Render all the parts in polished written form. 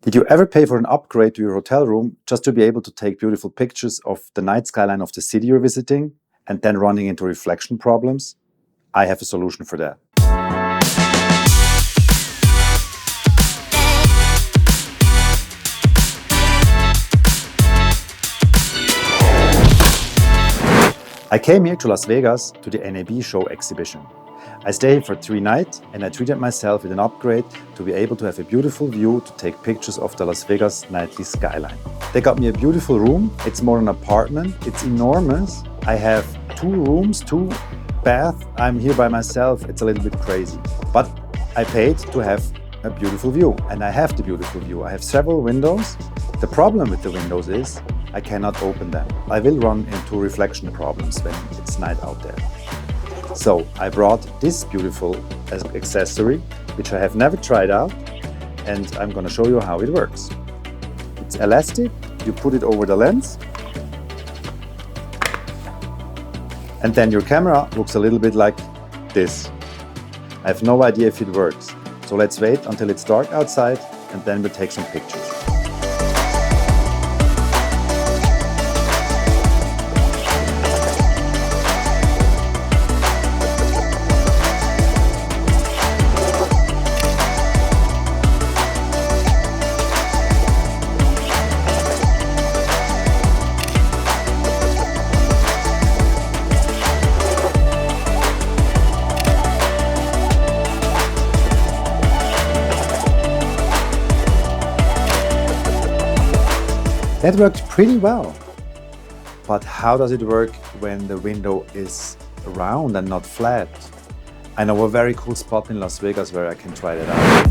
Did you ever pay for an upgrade to your hotel room just to be able to take beautiful pictures of the night skyline of the city you're visiting and then running into reflection problems? I have a solution for that. I came here to Las Vegas to the NAB show exhibition. I stayed for 3 nights and I treated myself with an upgrade to be able to have a beautiful view to take pictures of the Las Vegas nightly skyline. They got me a beautiful room. It's more an apartment. It's enormous. I have 2 rooms, 2 baths. I'm here by myself. It's a little bit crazy. But I paid to have a beautiful view, and I have the beautiful view. I have several windows. The problem with the windows is I cannot open them. I will run into reflection problems when it's night out there. So I brought this beautiful accessory, which I have never tried out, and I'm going to show you how it works. It's elastic, you put it over the lens, and then your camera looks a little bit like this. I have no idea if it works, so let's wait until it's dark outside and then we'll take some pictures. That worked pretty well. But how does it work when the window is round and not flat? I know a very cool spot in Las Vegas where I can try that out.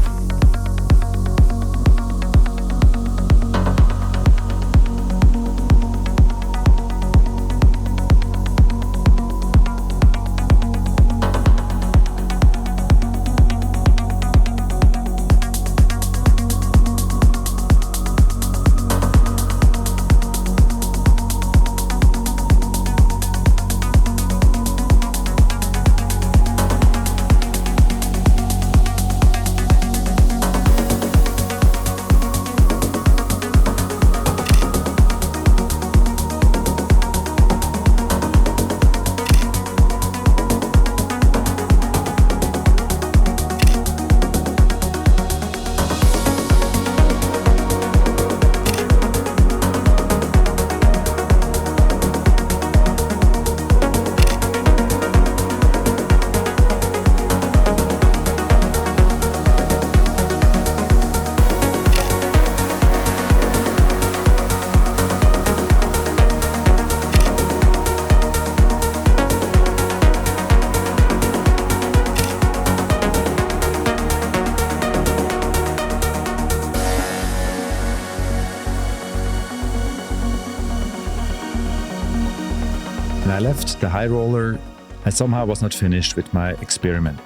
When I left the high roller, I somehow was not finished with my experiment.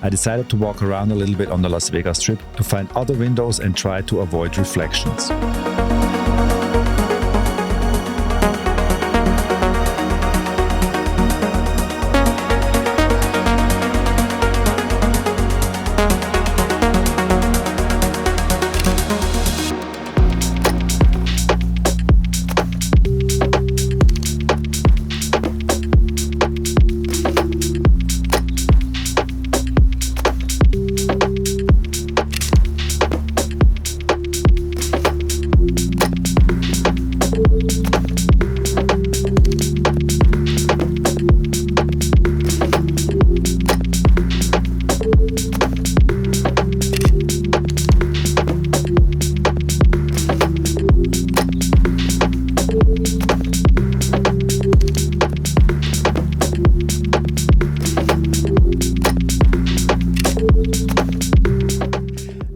I decided to walk around a little bit on the Las Vegas Strip to find other windows and try to avoid reflections.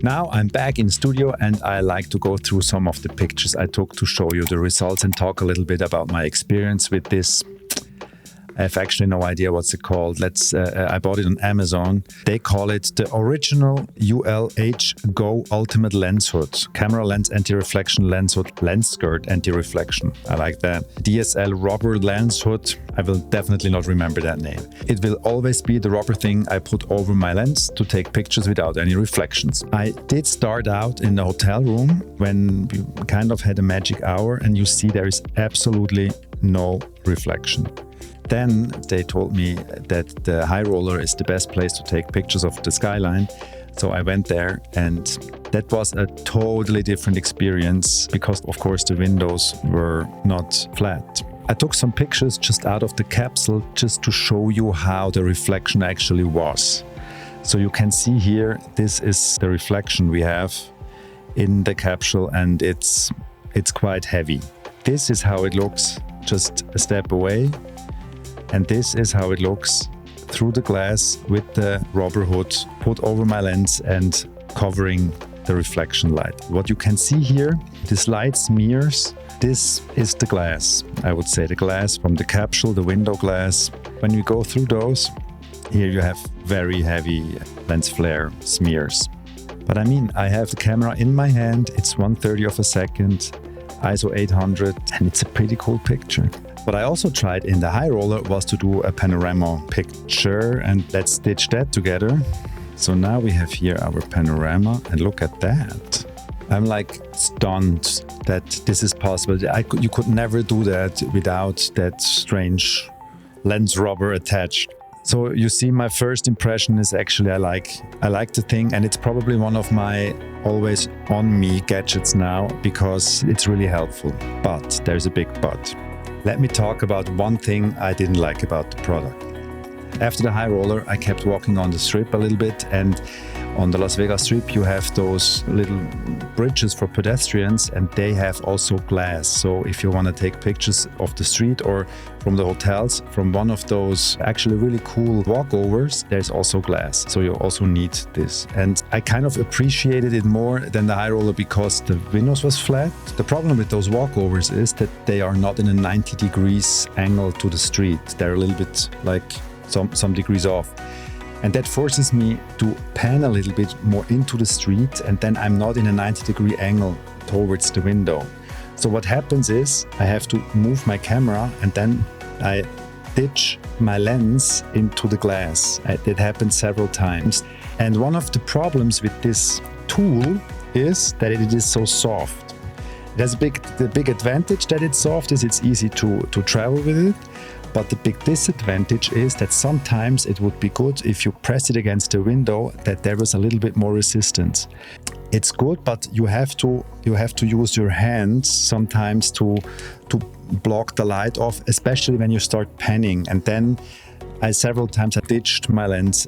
Now I'm back in studio and I like to go through some of the pictures I took to show you the results and talk a little bit about my experience with this I have actually no idea what's it called. I bought it on Amazon. They call it the original ULH Go Ultimate Lens Hood. Camera lens anti-reflection lens hood, lens skirt anti-reflection. I like that. DSL rubber lens hood. I will definitely not remember that name. It will always be the rubber thing I put over my lens to take pictures without any reflections. I did start out in the hotel room when we kind of had a magic hour, and you see there is absolutely no reflection. Then they told me that the high roller is the best place to take pictures of the skyline. So I went there, and that was a totally different experience because, of course, the windows were not flat. I took some pictures just out of the capsule just to show you how the reflection actually was. So you can see here, this is the reflection we have in the capsule, and it's quite heavy. This is how it looks just a step away, and this is how it looks through the glass with the rubber hood put over my lens and covering the reflection light. What you can see here, this light smears. This is the glass, I would say, the glass from the capsule, the window glass. When you go through those, here you have very heavy lens flare smears. But I mean, I have the camera in my hand, it's 1/30 of a second, ISO 800, and it's a pretty cool picture. What I also tried in the high roller was to do a panorama picture, and let's stitch that together. So now we have here our panorama, and look at that. I'm like stunned that this is possible. You could never do that without that strange lens rubber attached. So you see, my first impression is actually I like the thing, and it's probably one of my always on me gadgets now because it's really helpful. But there's a big but. Let me talk about one thing I didn't like about the product. After the high roller, I kept walking on the strip a little bit, and on the Las Vegas Strip you have those little bridges for pedestrians, and they have also glass. So if you want to take pictures of the street or from the hotels, from one of those actually really cool walkovers, there's also glass. So you also need this. And I kind of appreciated it more than the high roller because the windows was flat. The problem with those walkovers is that they are not in a 90 degrees angle to the street. They're a little bit like some degrees off. And that forces me to pan a little bit more into the street, and then I'm not in a 90-degree angle towards the window. So what happens is I have to move my camera, and then I ditch my lens into the glass. It happened several times. And one of the problems with this tool is that it is so soft. It has the big advantage that it's soft is it's easy to travel with it. But the big disadvantage is that sometimes it would be good if you press it against the window that there was a little bit more resistance. It's good, but you have to use your hands sometimes to block the light off, especially when you start panning. And then several times I ditched my lens.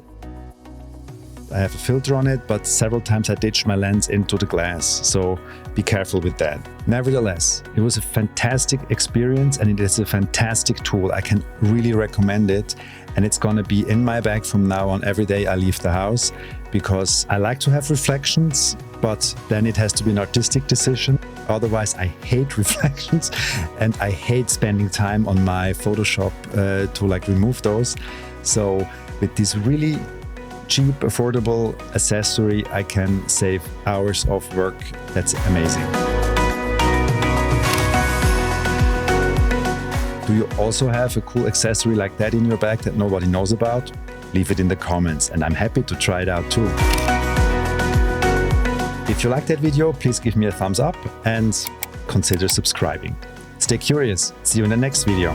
I have a filter on it, but several times I ditched my lens into the glass. So be careful with that. Nevertheless, it was a fantastic experience, and it is a fantastic tool. I can really recommend it, and it's gonna be in my bag from now on every day I leave the house, because I like to have reflections, but then it has to be an artistic decision. Otherwise, I hate reflections, and I hate spending time on my Photoshop to like remove those. So with this really cheap, affordable accessory, I can save hours of work. That's amazing. Do you also have a cool accessory like that in your bag that nobody knows about? Leave it in the comments, and I'm happy to try it out too. If you liked that video, please give me a thumbs up and consider subscribing. Stay curious. See you in the next video.